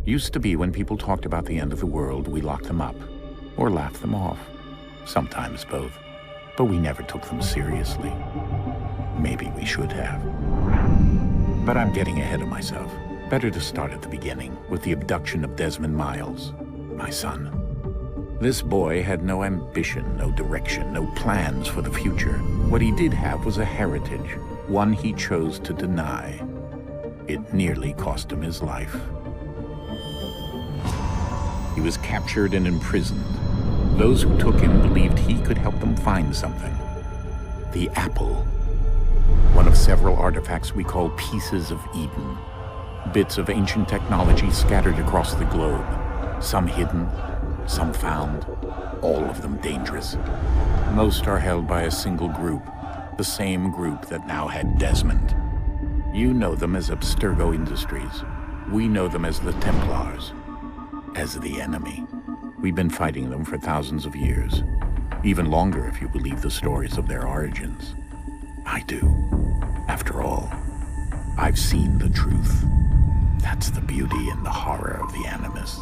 Used to be when people talked about the end of the world, we locked them up, or laughed them off. Sometimes both. But we never took them seriously. Maybe we should have. But I'm getting ahead of myself. Better to start at the beginning, with the abduction of Desmond Miles, my son. This boy had no ambition, no direction, no plans for the future. What he did have was a heritage, one he chose to deny. It nearly cost him his life. He was captured and imprisoned. Those who took him believed he could help them find something. The apple. One of several artifacts we call Pieces of Eden. Bits of ancient technology scattered across the globe. Some hidden, some found, all of them dangerous. Most are held by a single group, the same group that now had Desmond. You know them as Abstergo Industries. We know them as the Templars, as the enemy. We've been fighting them for thousands of years, even longer if you believe the stories of their origins. I do. After all, I've seen the truth. That's the beauty and the horror of the Animus.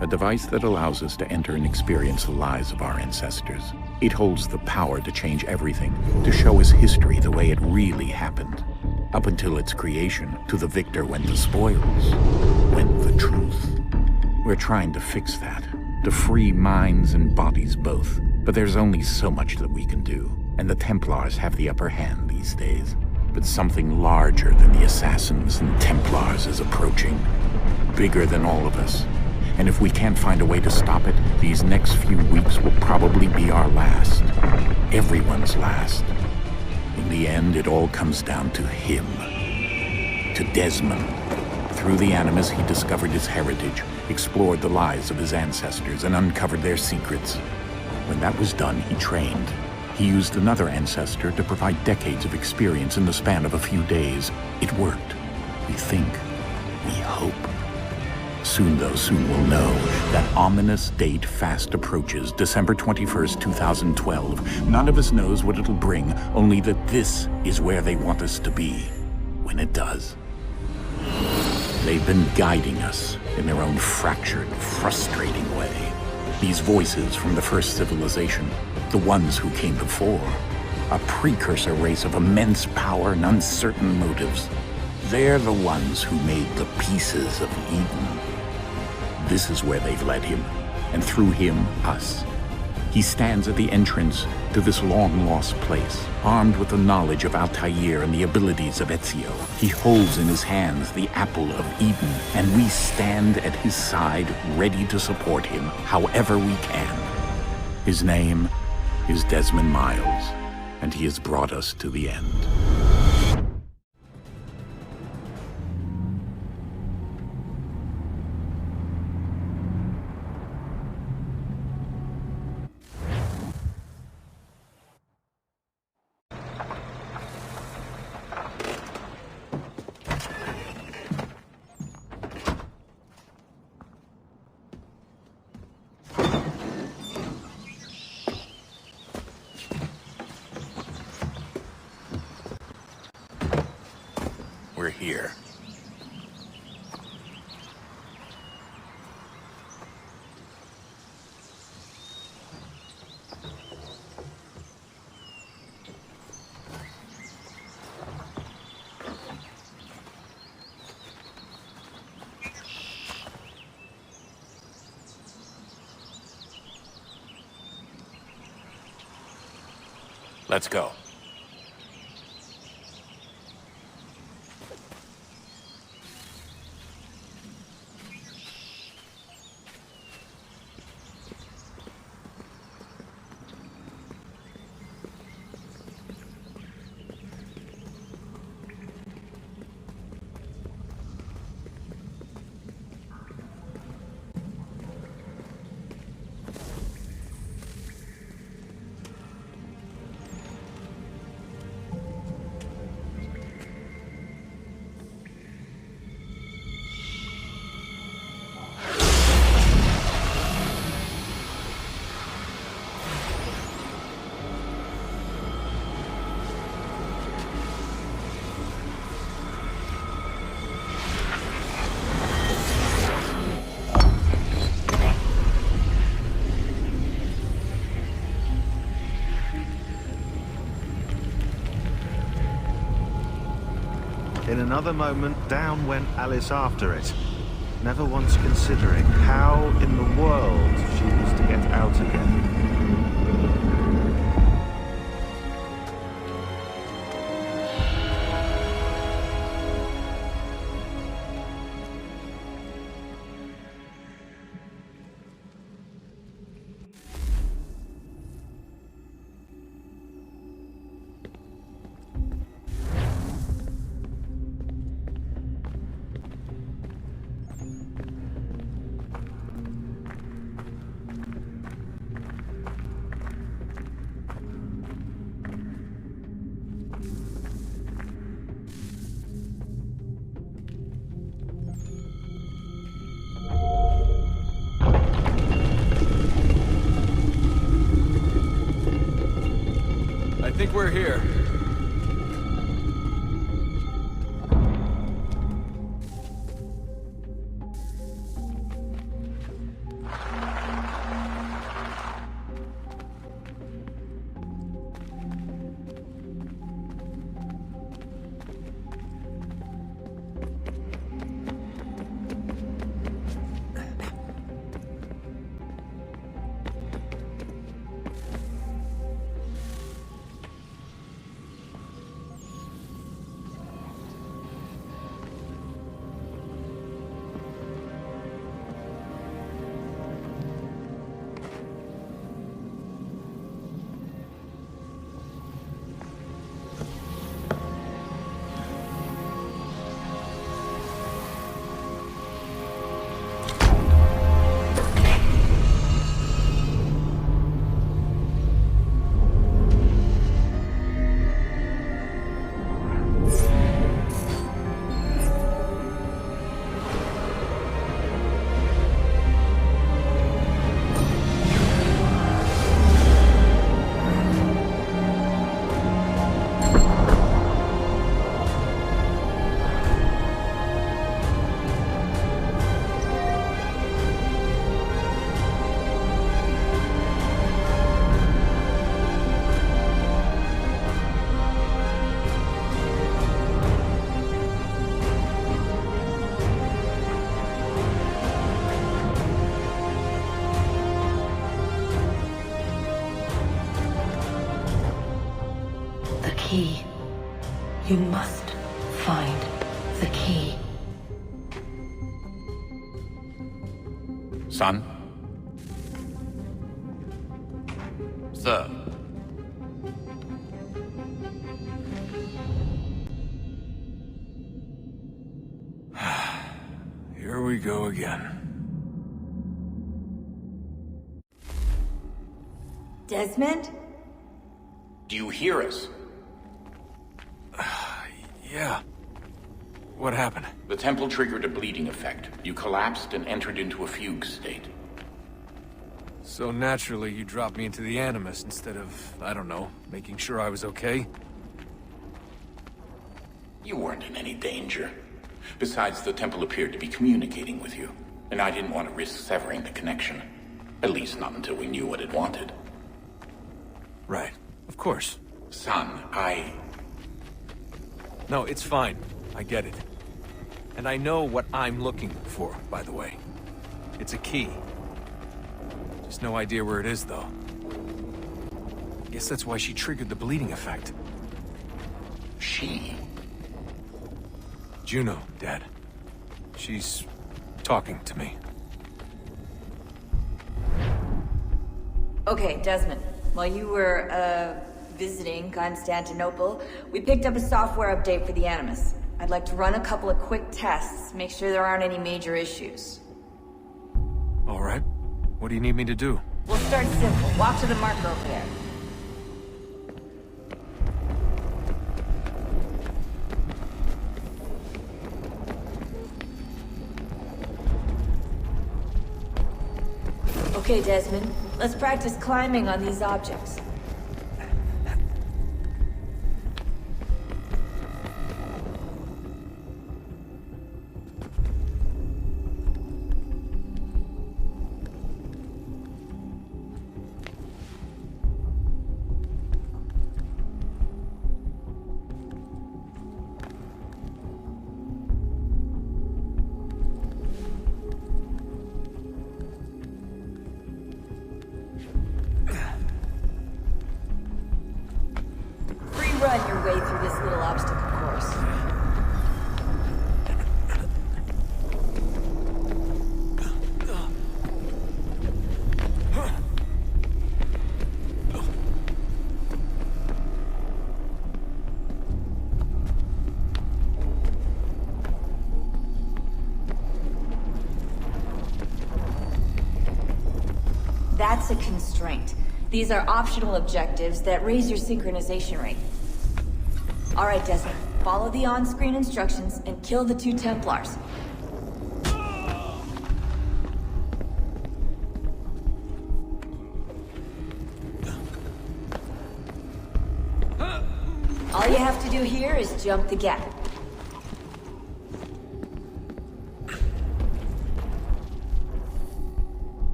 A device that allows us to enter and experience the lives of our ancestors. It holds the power to change everything, to show us history the way it really happened. Up until its creation, to the victor went the spoils, went the truth. We're trying to fix that, to free minds and bodies both. But there's only so much that we can do, and the Templars have the upper hand these days. But something larger than the Assassins and Templars is approaching, bigger than all of us. And if we can't find a way to stop it, these next few weeks will probably be our last. Everyone's last. In the end, it all comes down to him. To Desmond. Through the Animus, he discovered his heritage, explored the lives of his ancestors, and uncovered their secrets. When that was done, he trained. He used another ancestor to provide decades of experience in the span of a few days. It worked. We think. We hope. Soon, though, soon we'll know. That ominous date fast approaches, December 21st, 2012. None of us knows what it'll bring, only that this is where they want us to be, when it does. They've been guiding us in their own fractured, frustrating way. These voices from the first civilization, the ones who came before, a precursor race of immense power and uncertain motives. They're the ones who made the Pieces of Eden. This is where they've led him, and through him, us. He stands at the entrance to this long-lost place, armed with the knowledge of Altair and the abilities of Ezio. He holds in his hands the Apple of Eden, and we stand at his side, ready to support him however we can. His name is Desmond Miles, and he has brought us to the end. We're here. Let's go. In another moment, down went Alice after it, never once considering how in the world she was to get out again. I think we're here. Key. You must find the key. Son? Sir. Here we go again. Desmond? Do you hear us? Yeah. What happened? The temple triggered a bleeding effect. You collapsed and entered into a fugue state. So naturally, you dropped me into the Animus instead of, I don't know, making sure I was okay? You weren't in any danger. Besides, the temple appeared to be communicating with you, and I didn't want to risk severing the connection. At least not until we knew what it wanted. Right. Of course. Son, No, it's fine. I get it. And I know what I'm looking for, by the way. It's a key. Just no idea where it is, though. Guess that's why she triggered the bleeding effect. She? Juno, Dad. She's talking to me. Okay, Desmond. While you were, visiting Constantinople, we picked up a software update for the Animus. I'd like to run a couple of quick tests, make sure there aren't any major issues. All right. What do you need me to do? We'll start simple. Walk to the marker over there. Okay, Desmond. Let's practice climbing on these objects. That's a constraint. These are optional objectives that raise your synchronization rate. Alright, Desmond. Follow the on-screen instructions and kill the 2 Templars. All you have to do here is jump the gap.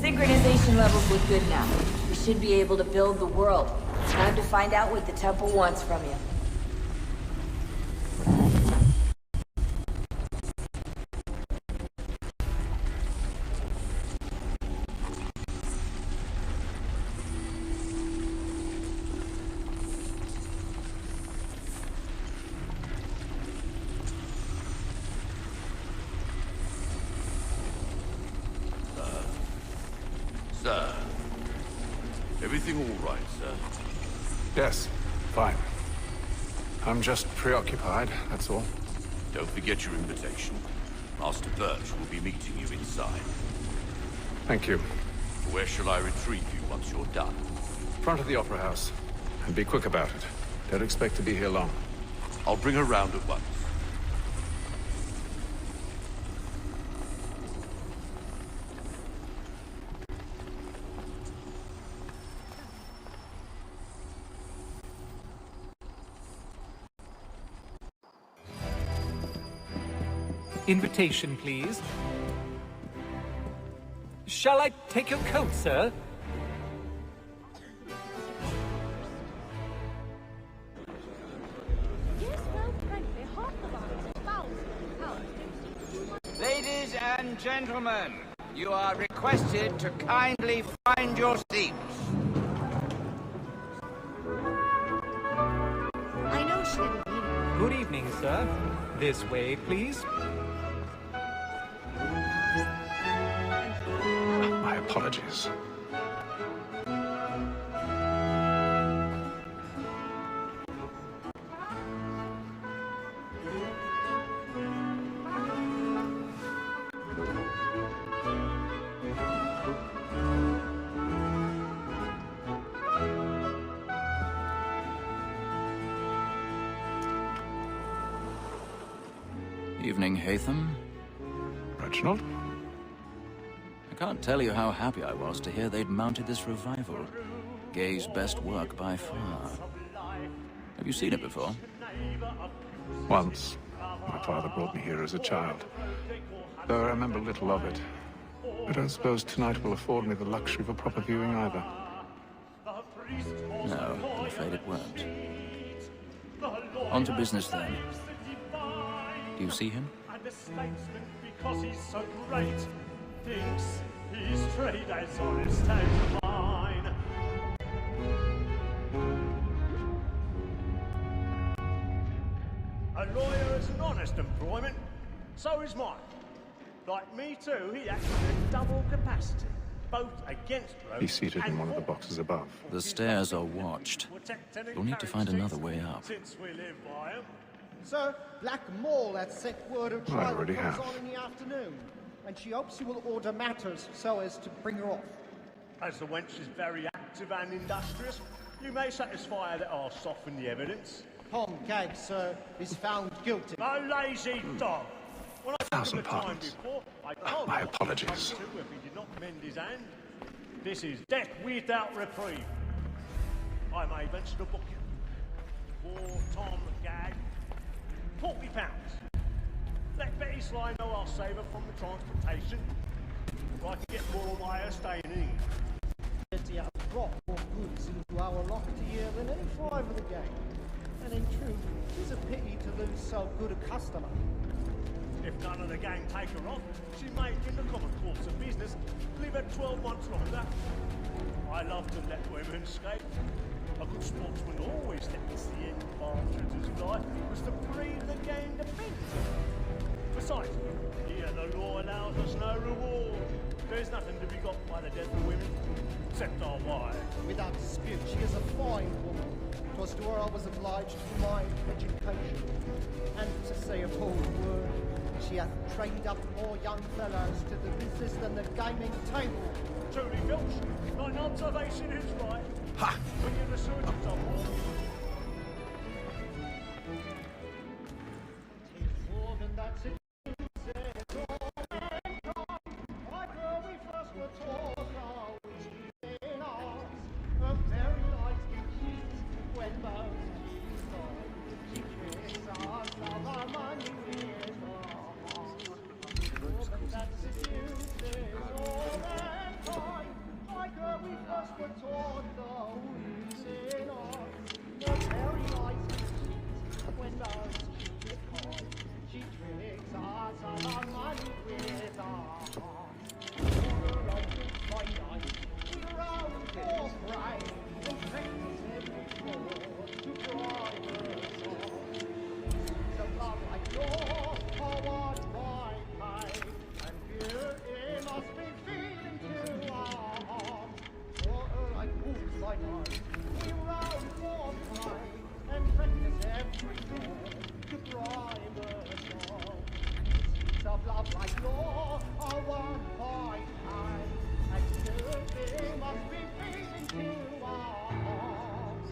Synchronization levels look good now. We should be able to build the world. Time to find out what the temple wants from you. Sir. Everything all right, sir? Yes, fine. I'm just preoccupied, that's all. Don't forget your invitation. Master Birch will be meeting you inside. Thank you. Where shall I retrieve you once you're done? Front of the Opera House. And be quick about it. Don't expect to be here long. I'll bring her round at once. Invitation, please. Shall I take your coat, sir? Ladies and gentlemen, you are requested to kindly find your seats. I know she didn't mean it. Good evening, sir. This way, please. My apologies. Evening, Haytham. Reginald? I can't tell you how happy I was to hear they'd mounted this revival. Gay's best work by far. Have you seen it before? Once. My father brought me here as a child. Though I remember little of it. I don't suppose tonight will afford me the luxury of a proper viewing either. No, I'm afraid it won't. On to business then. Do you see him? And the statesman, because he's so great, thinks his trade as honest as mine. A lawyer is an honest employment, so is mine. Like me too, he acts in double capacity, both against rope. He's seated in one of the boxes above. The stairs are watched. You'll need to find another way up. Since we live by 'em. Sir, Black Mole has sent word of I trial already comes have. on in the afternoon, and she hopes you will order matters so as to bring her off. As the wench is very active and industrious, you may satisfy her that I'll soften the evidence. Tom Gag, sir, is found guilty. A lazy dog! When I took him the time pardons. before, I told My him apologies. what to do if he did not mend his hand. This is death without reprieve. I may venture to book you. For Tom Gag, £40. Let Betty Sly know I'll save her from the transportation. Or I can get more on my staying in. Betty has brought more goods into our locker here than any five of the gang. And in truth, it's a pity to lose so good a customer. If none of the gang take her off, she may, in the common course of business, live at 12 months longer. I love to let women escape. A good sportsman always lets the end partridge his life was to breed the gang defence. Besides, here the law allows us no reward. There's nothing to be got by the death of women, except our wives. Without dispute, she is a fine woman. 'Twas to her I was obliged for my education. And to say a bold word, she hath trained up more young fellows to the business than the gaming table. Truly, Filch, thine observation is right. Ha! Bring in the surgeons on board. Tis more than that says all mankind. Like her we first were taught, now we in ours. A very light cheat when most keys on. She tricks us of our money with her heart. More than that seduces all mankind. Like her we first were taught, though we in ours. A very light cheat when most keys on. She tricks us of our money with her heart. For her own good finite, we rouse for pride and practice every fraud to bribe her soul. So love like yours, are what I pay, and beauty must be feeding to our hearts. For her like wolves by night, we rouse for pride and practice every fraud to bribe her soul. Of love like yours, are what I pay, and beauty must be feeding to our hearts.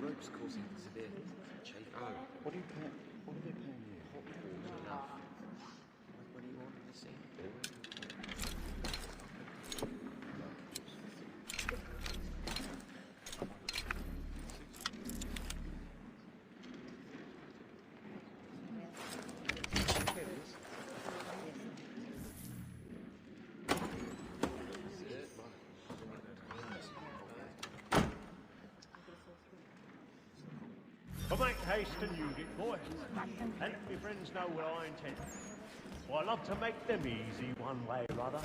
Rope's causing severe chafe. Oh, what are they paying you? Hot water. Like when you ordered the scene. But make haste and use it, boy. And let me friends know what I intend. For I love to make them easy one way or other.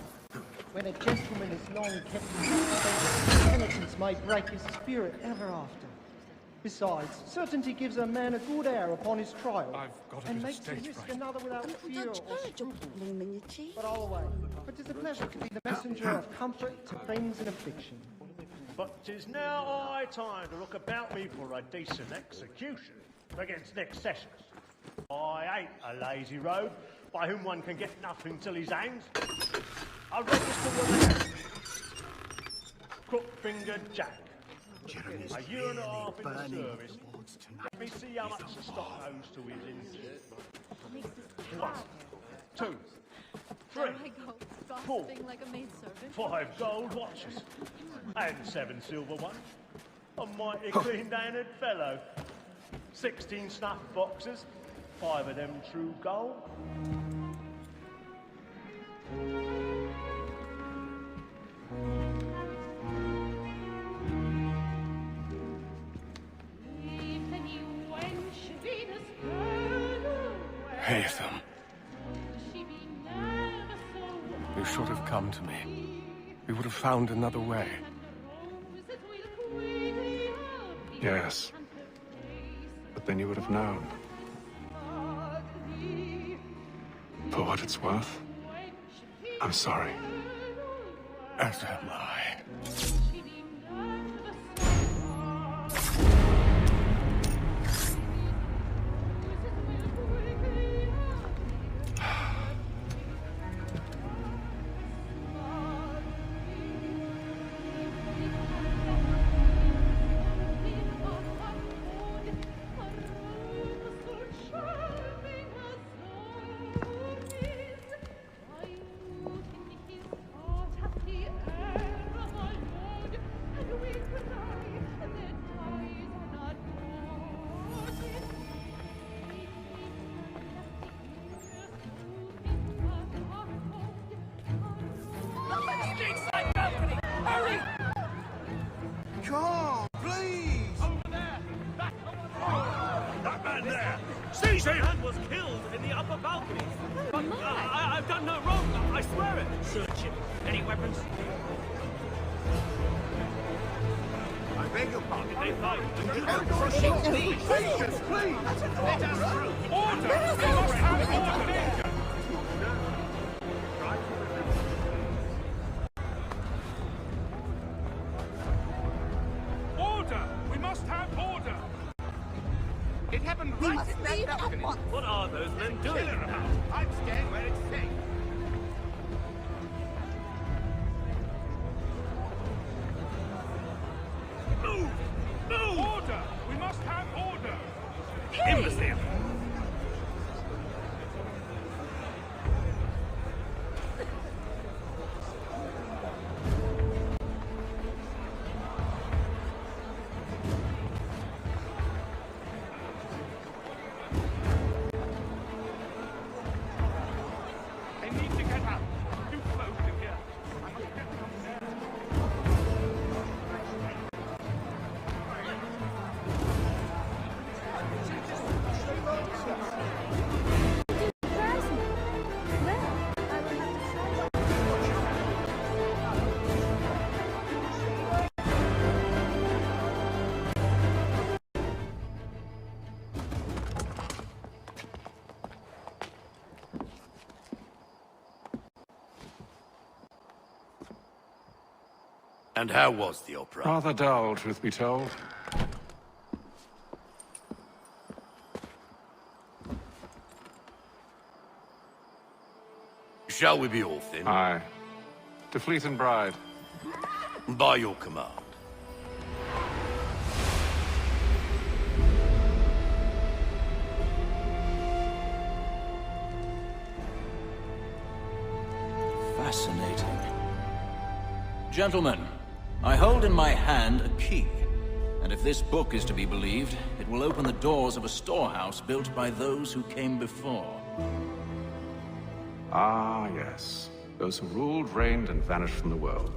When a gentleman is long kept in suspense, penitence may break his spirit ever after. Besides, certainty gives a man a good air upon his trial, and makes him risk another without fear or scruple. But I'll away, for 'tis a pleasure to be the messenger of comfort to friends in affliction. But 'tis now high time to look about me for a decent execution against next sessions. I hate a lazy rogue by whom one can get nothing till he's hanged. I register with Crook-fingered Jack. A year and a half in the service. Let me see how much the stock owes to his injury. 1, 2, 3, 4, like a maidservant. 5 gold watches. And 7 silver ones. A mighty clean-handed fellow. 16 snuff boxes. 5 of them true gold. Haytham. You should have come to me. We would have found another way. Yes. But then you would have known. For what it's worth, I'm sorry. As am I. Carl, please! Over there! That man there! Seize him! That man was killed in the upper balcony. But I've done no wrong, I swear it. Search him. Any weapons? I beg your pardon. They fight. Patience, please! Let us through. Order! We must have order! We must have order! It happened right in that balcony. What are those men doing? Kill her about. I'm staying where it's safe. Move! Move! Order! We must have order! Imbecile! I need to get out. Too close to here. I must get downstairs. And how was the opera? Rather dull, truth be told. Shall we be off then? Aye. To Fleet and Bride. By your command. Fascinating. Gentlemen, I hold in my hand a key. And if this book is to be believed, it will open the doors of a storehouse built by those who came before. Ah, yes. Those who ruled, reigned, and vanished from the world.